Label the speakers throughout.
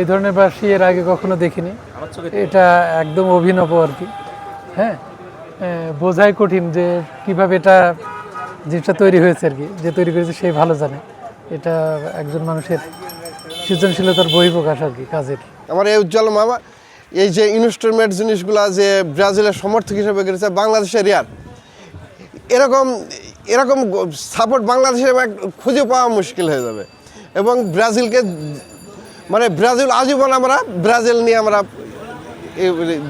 Speaker 1: এই ধরনের বাঁশি এর আগে কখনো দেখিনি। এটা একদম অভিনব আর কি। হ্যাঁ, বোঝাই কঠিন যে কিভাবে এটা জিনিসটা তৈরি হয়েছে আর কি। যে তৈরি করেছে সেই ভালো জানে। এটা একজন মানুষের সৃজনশীলতার বহিঃপ্রকাশ আর কি, কাজের।
Speaker 2: আমার এই উজ্জ্বল মামা এই যে ইনস্ট্রুমেন্ট জিনিসগুলো যে ব্রাজিলের সমর্থক হিসেবে করেছে বাংলাদেশের এরকম এরকম সাপোর্ট বাংলাদেশে খুঁজে পাওয়া মুশকিল হয়ে যাবে। এবং ব্রাজিলকে মানে ব্রাজিল আজীবন আমরা ব্রাজিল নিয়ে আমরা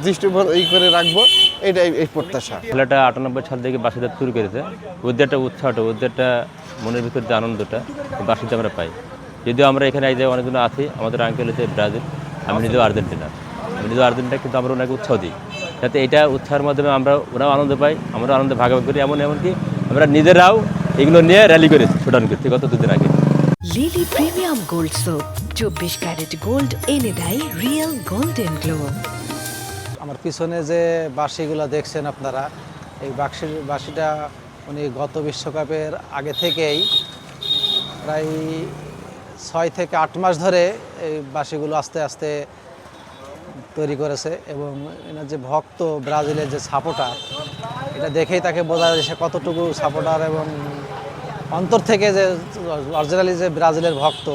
Speaker 2: দৃষ্টি করে রাখবো, এইটাই এই প্রত্যাশা।
Speaker 3: খেলাটা 98 সাল থেকে বাঁশিটা শুরু করেছে। ওদের একটা উৎসাহটা, ওদের একটা মনের ভিতর যে আনন্দটা বাঁশিতে আমরা পাই। যদিও আমরা এখানে এই যে অনেকজন আছি, আমাদের আঙ্কেল হচ্ছে ব্রাজিল, আমি নিজেও আর্জেন্টিনা, কিন্তু আমরা ওনাকে উৎসাহ দিই যাতে এটা উৎসাহের মাধ্যমে ওরাও আনন্দ পাই, আমরাও আনন্দ ভাগাভাগি করি। এমনকি আমরা নিজেরাও এগুলো নিয়ে র্যালি করেছি শোডাউন করতে গত 2 দিন আগে।
Speaker 4: Lily premium gold soap 24 carat gold এনে দেয় রিয়েল গোল্ডেন গ্লো।
Speaker 5: আমার পিছনে যে বাঁশিগুলো দেখছেন আপনারা, এই বাঁশিটা উনি গত বিশ্বকাপের আগে থেকেই প্রায় 6 থেকে 8 মাস ধরে এই বাঁশিগুলো আস্তে আস্তে তৈরি করেছে। এবং এনার যে ভক্ত, ব্রাজিলের যে সাপোর্টার, এটা দেখেই তাকে বোঝা যায় সে কতটুকু সাপোর্টার এবং অন্তর থেকে যে অরিজিনালি যে ব্রাজিলের ভক্ত।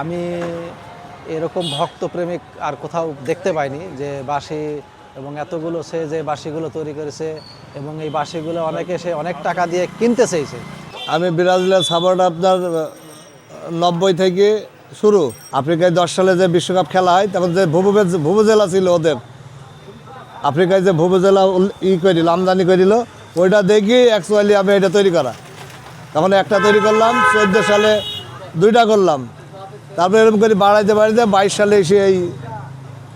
Speaker 5: আমি এরকম ভক্ত প্রেমিক আর কোথাও দেখতে পাইনি যে বাঁশি এবং এতগুলো সে যে বাঁশিগুলো তৈরি করেছে এবং এই বাঁশিগুলো সে অনেক টাকা দিয়ে কিনতে চেয়েছে।
Speaker 6: আমি ব্রাজিলের সাপোর্ট আপনার 90 থেকে শুরু। আফ্রিকায় 10 সালে যে বিশ্বকাপ খেলা হয় তখন যে ভুবুজেলা ছিল ওদের, আফ্রিকায় যে ভুবুজেলা করিল, আমদানি করিল, ওইটা দেখি অ্যাকচুয়ালি আমি এটা তৈরি করা। তখন একটা তৈরি করলাম, 14 সালে 2টা করলাম, তারপরে এরকম করে বাড়াইতে 22 সালে এসে এই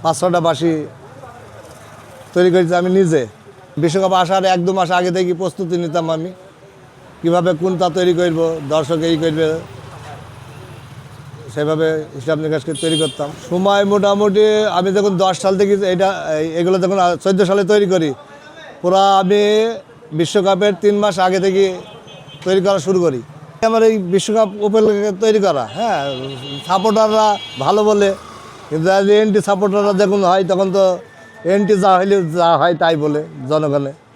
Speaker 6: 5-6টা বাঁশি তৈরি করেছি আমি নিজে। বিশ্বকাপ আসার 1-2 মাস আগে থেকে প্রস্তুতি নিতাম আমি, কীভাবে কোনটা তৈরি করব, দর্শক এই করবে, সেভাবে হিসাব নিকাশ করে তৈরি করতাম। সময় মোটামুটি আমি যখন 10 সাল থেকে এগুলো যখন 14 সালে তৈরি করি, পুরা আমি বিশ্বকাপের 3 মাস আগে থেকে তৈরি করা শুরু করি। আমার এই বিশ্বকাপ উপলক্ষে তৈরি করা। হ্যাঁ, সাপোর্টাররা ভালো বলে, কিন্তু এন্টি সাপোর্টাররা যখন হয় তখন তো এন্টি যা হয় তাই বলে জনগণে।